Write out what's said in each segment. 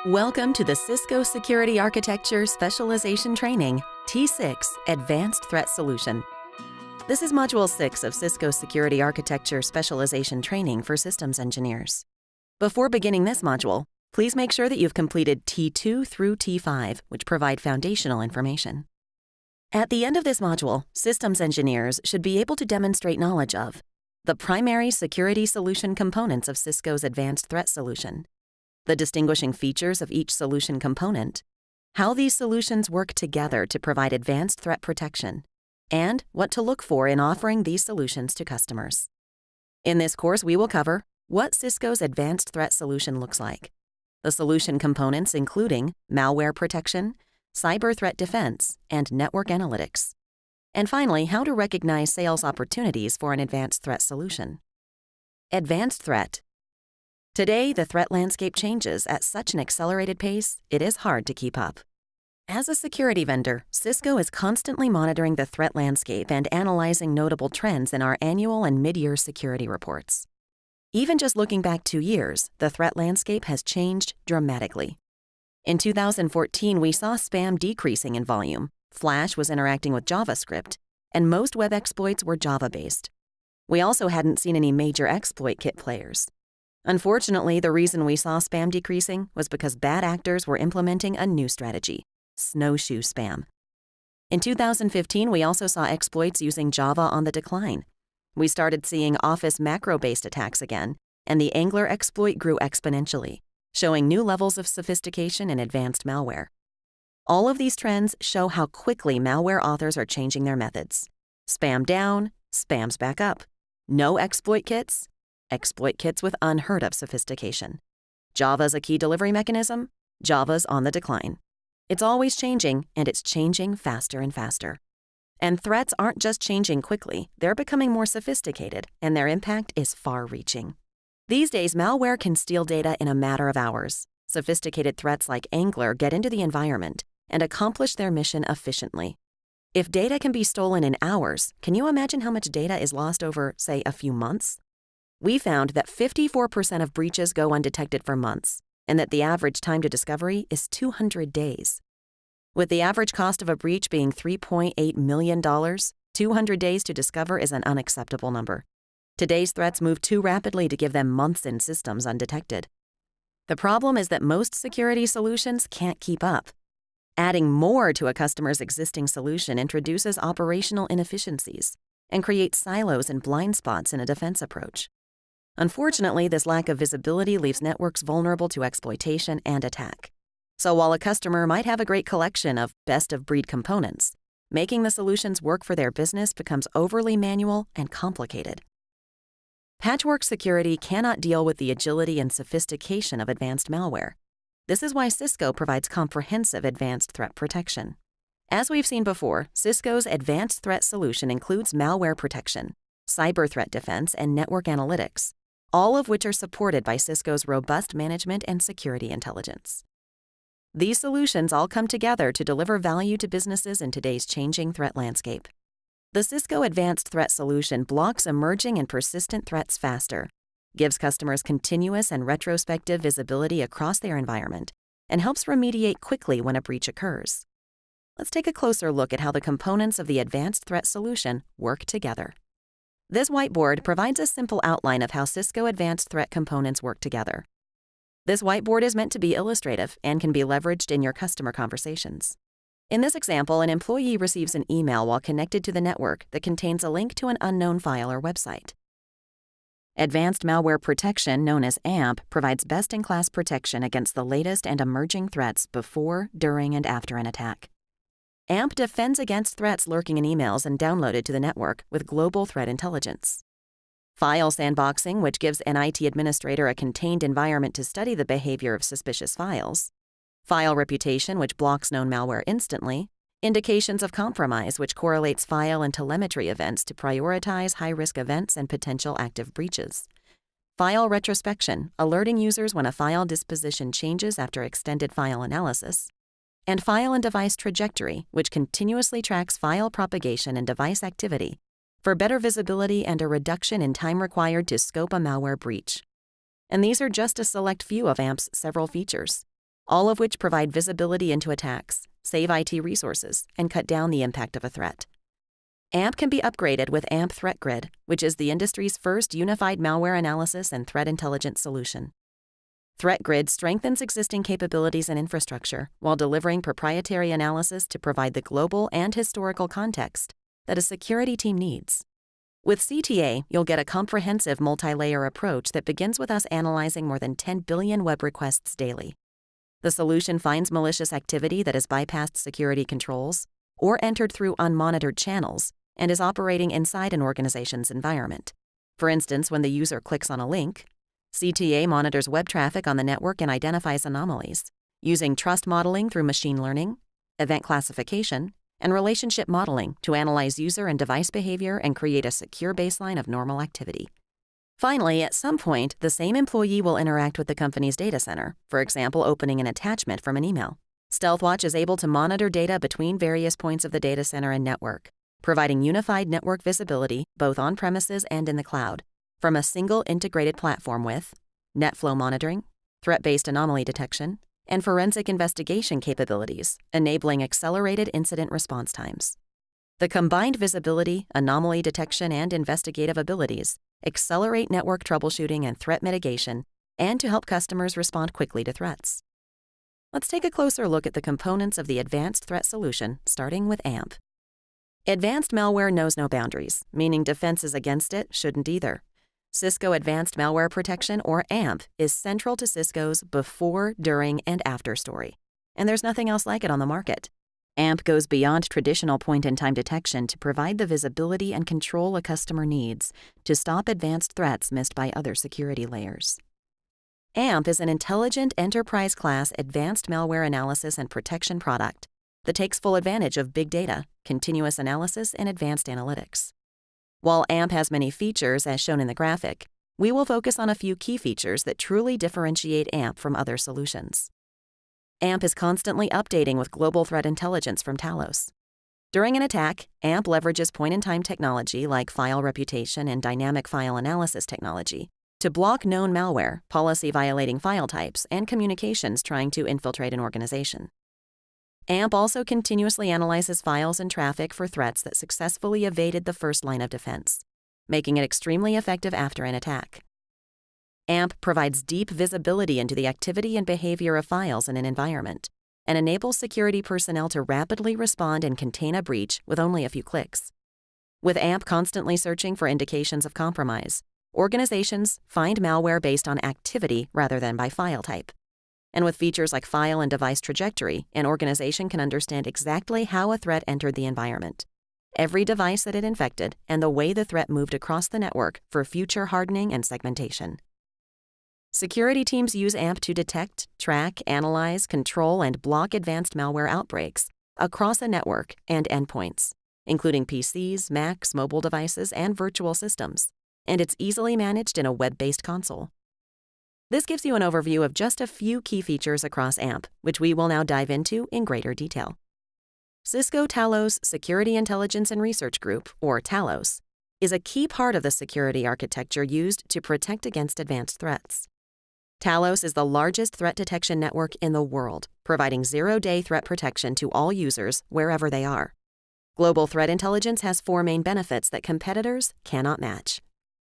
Welcome to the Cisco Security Architecture Specialization Training, T6 Advanced Threat Solution. This is Module 6 of Cisco Security Architecture Specialization Training for Systems Engineers. Before beginning this module, please make sure that you've completed T2 through T5, which provide foundational information. At the end of this module, systems engineers should be able to demonstrate knowledge of the primary security solution components of Cisco's Advanced Threat Solution, the distinguishing features of each solution component, how these solutions work together to provide advanced threat protection, and what to look for in offering these solutions to customers. In this course, we will cover what Cisco's Advanced Threat Solution looks like, the solution components including malware protection, cyber threat defense, and network analytics, and finally, how to recognize sales opportunities for an advanced threat solution. Advanced threat. Today, the threat landscape changes at such an accelerated pace, it is hard to keep up. As a security vendor, Cisco is constantly monitoring the threat landscape and analyzing notable trends in our annual and mid-year security reports. Even just looking back 2 years, the threat landscape has changed dramatically. In 2014, we saw spam decreasing in volume, Flash was interacting with JavaScript, and most web exploits were Java-based. We also hadn't seen any major exploit kit players. Unfortunately, the reason we saw spam decreasing was because bad actors were implementing a new strategy: snowshoe spam. In 2015, we also saw exploits using Java on the decline. We started seeing Office macro-based attacks again, and the Angler exploit grew exponentially, showing new levels of sophistication in advanced malware. All of these trends show how quickly malware authors are changing their methods. Spam down, spams back up. No exploit kits, exploit kits with unheard of sophistication. Java's a key delivery mechanism, Java's on the decline. It's always changing, and it's changing faster and faster. And threats aren't just changing quickly, they're becoming more sophisticated, and their impact is far-reaching. These days, malware can steal data in a matter of hours. Sophisticated threats like Angler get into the environment and accomplish their mission efficiently. If data can be stolen in hours, can you imagine how much data is lost over, say, a few months? We found that 54% of breaches go undetected for months, and that the average time to discovery is 200 days. With the average cost of a breach being $3.8 million, 200 days to discover is an unacceptable number. Today's threats move too rapidly to give them months in systems undetected. The problem is that most security solutions can't keep up. Adding more to a customer's existing solution introduces operational inefficiencies and creates silos and blind spots in a defense approach. Unfortunately, this lack of visibility leaves networks vulnerable to exploitation and attack. So while a customer might have a great collection of best-of-breed components, making the solutions work for their business becomes overly manual and complicated. Patchwork security cannot deal with the agility and sophistication of advanced malware. This is why Cisco provides comprehensive advanced threat protection. As we've seen before, Cisco's advanced threat solution includes malware protection, cyber threat defense, and network analytics, all of which are supported by Cisco's robust management and security intelligence. These solutions all come together to deliver value to businesses in today's changing threat landscape. The Cisco Advanced Threat Solution blocks emerging and persistent threats faster, gives customers continuous and retrospective visibility across their environment, and helps remediate quickly when a breach occurs. Let's take a closer look at how the components of the Advanced Threat Solution work together. This whiteboard provides a simple outline of how Cisco Advanced Threat components work together. This whiteboard is meant to be illustrative and can be leveraged in your customer conversations. In this example, an employee receives an email while connected to the network that contains a link to an unknown file or website. Advanced Malware Protection, known as AMP, provides best-in-class protection against the latest and emerging threats before, during, and after an attack. AMP defends against threats lurking in emails and downloaded to the network with global threat intelligence. File sandboxing, which gives an IT administrator a contained environment to study the behavior of suspicious files. File reputation, which blocks known malware instantly. Indications of compromise, which correlates file and telemetry events to prioritize high-risk events and potential active breaches. File retrospection, alerting users when a file disposition changes after extended file analysis. And file and device trajectory, which continuously tracks file propagation and device activity for better visibility and a reduction in time required to scope a malware breach. And these are just a select few of AMP's several features. all of which provide visibility into attacks, save IT resources, and cut down the impact of a threat. AMP can be upgraded with AMP Threat Grid, which is the industry's first unified malware analysis and threat intelligence solution. Threat Grid strengthens existing capabilities and infrastructure while delivering proprietary analysis to provide the global and historical context that a security team needs. With CTA, you'll get a comprehensive multi-layer approach that begins with us analyzing more than 10 billion web requests daily. The solution finds malicious activity that has bypassed security controls or entered through unmonitored channels and is operating inside an organization's environment. For instance, when the user clicks on a link, CTA monitors web traffic on the network and identifies anomalies, using trust modeling through machine learning, event classification, and relationship modeling to analyze user and device behavior and create a secure baseline of normal activity. Finally, at some point, the same employee will interact with the company's data center, for example, opening an attachment from an email. StealthWatch is able to monitor data between various points of the data center and network, providing unified network visibility both on-premises and in the cloud, from a single integrated platform with NetFlow monitoring, threat-based anomaly detection, and forensic investigation capabilities, enabling accelerated incident response times. The combined visibility, anomaly detection, and investigative abilities accelerate network troubleshooting and threat mitigation, and to help customers respond quickly to threats. Let's take a closer look at the components of the advanced threat solution, starting with AMP. Advanced malware knows no boundaries, meaning defenses against it shouldn't either. Cisco Advanced Malware Protection, or AMP, is central to Cisco's before, during, and after story, and there's nothing else like it on the market. AMP goes beyond traditional point-in-time detection to provide the visibility and control a customer needs to stop advanced threats missed by other security layers. AMP is an intelligent enterprise-class advanced malware analysis and protection product that takes full advantage of big data, continuous analysis, and advanced analytics. While AMP has many features, as shown in the graphic, we will focus on a few key features that truly differentiate AMP from other solutions. AMP is constantly updating with global threat intelligence from Talos. During an attack, AMP leverages point-in-time technology like file reputation and dynamic file analysis technology to block known malware, policy-violating file types, and communications trying to infiltrate an organization. AMP also continuously analyzes files and traffic for threats that successfully evaded the first line of defense, making it extremely effective after an attack. AMP provides deep visibility into the activity and behavior of files in an environment and enables security personnel to rapidly respond and contain a breach with only a few clicks. With AMP constantly searching for indications of compromise, organizations find malware based on activity rather than by file type. And with features like file and device trajectory, an organization can understand exactly how a threat entered the environment, every device that it infected, and the way the threat moved across the network for future hardening and segmentation. Security teams use AMP to detect, track, analyze, control, and block advanced malware outbreaks across a network and endpoints, including PCs, Macs, mobile devices, and virtual systems, and it's easily managed in a web-based console. This gives you an overview of just a few key features across AMP, which we will now dive into in greater detail. Cisco Talos Security Intelligence and Research Group, or Talos, is a key part of the security architecture used to protect against advanced threats. Talos is the largest threat detection network in the world, providing zero-day threat protection to all users wherever they are. Global threat intelligence has 4 main benefits that competitors cannot match.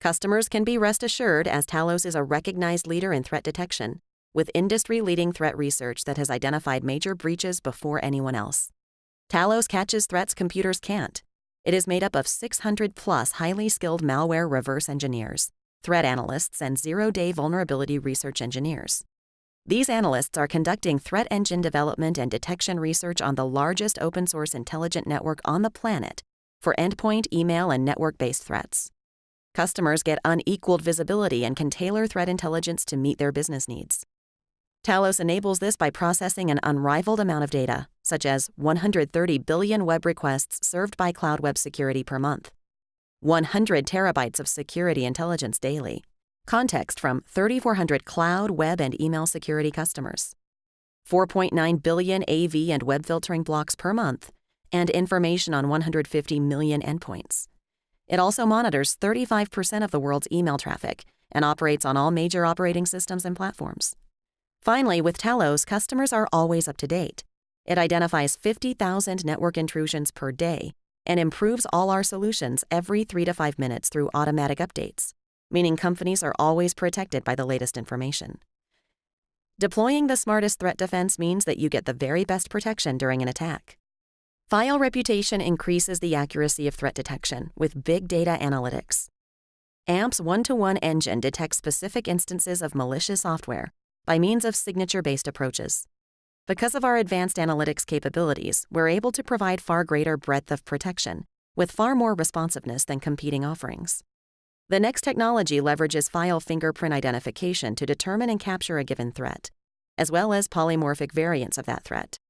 Customers can be rest assured as Talos is a recognized leader in threat detection, with industry-leading threat research that has identified major breaches before anyone else. Talos catches threats computers can't. It is made up of 600-plus highly skilled malware reverse engineers, threat analysts, and zero-day vulnerability research engineers. These analysts are conducting threat engine development and detection research on the largest open-source intelligent network on the planet for endpoint, email, and network-based threats. Customers get unequaled visibility and can tailor threat intelligence to meet their business needs. Talos enables this by processing an unrivaled amount of data, such as 130 billion web requests served by Cloud Web Security per month, 100 terabytes of security intelligence daily, context from 3,400 cloud, web, and email security customers, 4.9 billion AV and web filtering blocks per month, and information on 150 million endpoints. It also monitors 35% of the world's email traffic and operates on all major operating systems and platforms. Finally, with Talos, customers are always up to date. It identifies 50,000 network intrusions per day and improves all our solutions every 3 to 5 minutes through automatic updates, meaning companies are always protected by the latest information. Deploying the smartest threat defense means that you get the very best protection during an attack. File reputation increases the accuracy of threat detection with big data analytics. AMP's one-to-one engine detects specific instances of malicious software by means of signature-based approaches. Because of our advanced analytics capabilities, we're able to provide far greater breadth of protection with far more responsiveness than competing offerings. The next technology leverages file fingerprint identification to determine and capture a given threat, as well as polymorphic variants of that threat.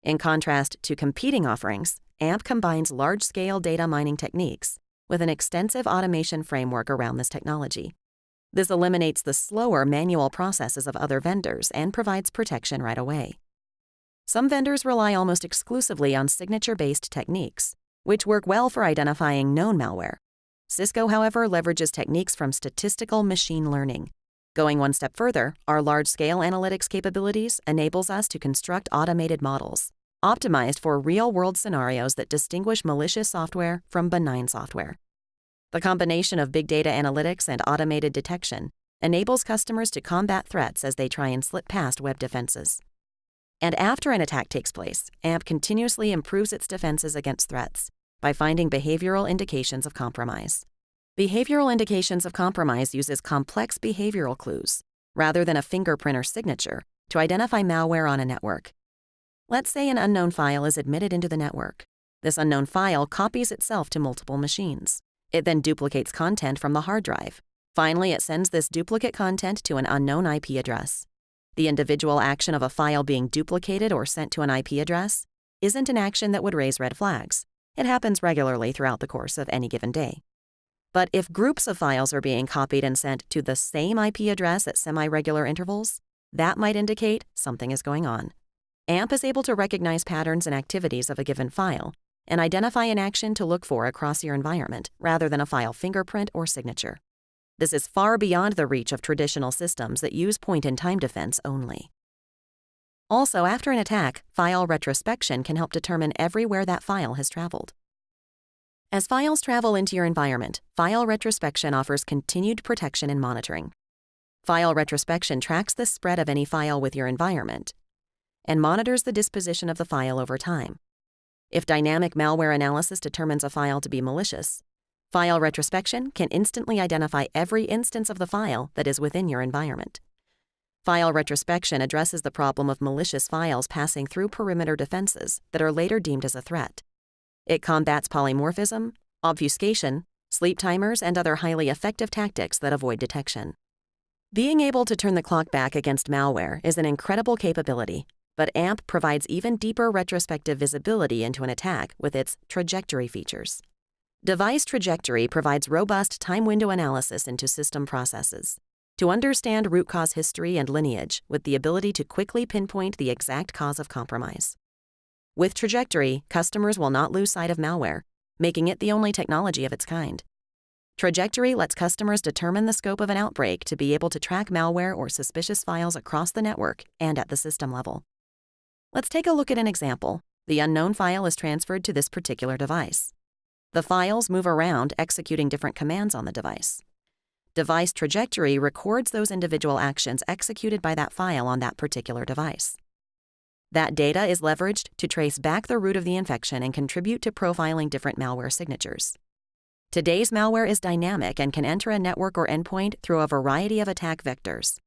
In contrast to competing offerings, AMP combines large-scale data mining techniques with an extensive automation framework around this technology. This eliminates the slower manual processes of other vendors and provides protection right away. Some vendors rely almost exclusively on signature-based techniques, which work well for identifying known malware. Cisco, however, leverages techniques from statistical machine learning. Going one step further, our large-scale analytics capabilities enables us to construct automated models, optimized for real-world scenarios that distinguish malicious software from benign software. The combination of big data analytics and automated detection enables customers to combat threats as they try and slip past web defenses. And after an attack takes place, AMP continuously improves its defenses against threats by finding behavioral indications of compromise. Behavioral indications of compromise uses complex behavioral clues, rather than a fingerprint or signature, to identify malware on a network. Let's say an unknown file is admitted into the network. This unknown file copies itself to multiple machines. It then duplicates content from the hard drive. Finally, it sends this duplicate content to an unknown IP address. The individual action of a file being duplicated or sent to an IP address isn't an action that would raise red flags. It happens regularly throughout the course of any given day. But if groups of files are being copied and sent to the same IP address at semi-regular intervals, that might indicate something is going on. AMP is able to recognize patterns and activities of a given file and identify an action to look for across your environment rather than a file fingerprint or signature. This is far beyond the reach of traditional systems that use point-in-time defense only. Also, after an attack, file retrospection can help determine everywhere that file has traveled. As files travel into your environment, file retrospection offers continued protection and monitoring. File retrospection tracks the spread of any file with your environment and monitors the disposition of the file over time. If dynamic malware analysis determines a file to be malicious, file retrospection can instantly identify every instance of the file that is within your environment. File retrospection addresses the problem of malicious files passing through perimeter defenses that are later deemed as a threat. It combats polymorphism, obfuscation, sleep timers, and other highly effective tactics that avoid detection. Being able to turn the clock back against malware is an incredible capability, but AMP provides even deeper retrospective visibility into an attack with its trajectory features. Device trajectory provides robust time window analysis into system processes to understand root cause history and lineage with the ability to quickly pinpoint the exact cause of compromise. With trajectory, customers will not lose sight of malware, making it the only technology of its kind. Trajectory lets customers determine the scope of an outbreak to be able to track malware or suspicious files across the network and at the system level. Let's take a look at an example. The unknown file is transferred to this particular device. The files move around, executing different commands on the device. Device trajectory records those individual actions executed by that file on that particular device. That data is leveraged to trace back the root of the infection and contribute to profiling different malware signatures. Today's malware is dynamic and can enter a network or endpoint through a variety of attack vectors,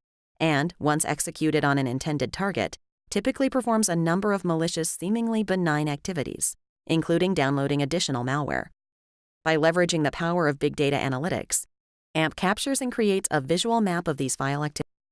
and, once executed on an intended target, typically performs a number of malicious, seemingly benign activities, including downloading additional malware. By leveraging the power of big data analytics, AMP captures and creates a visual map of these file activities.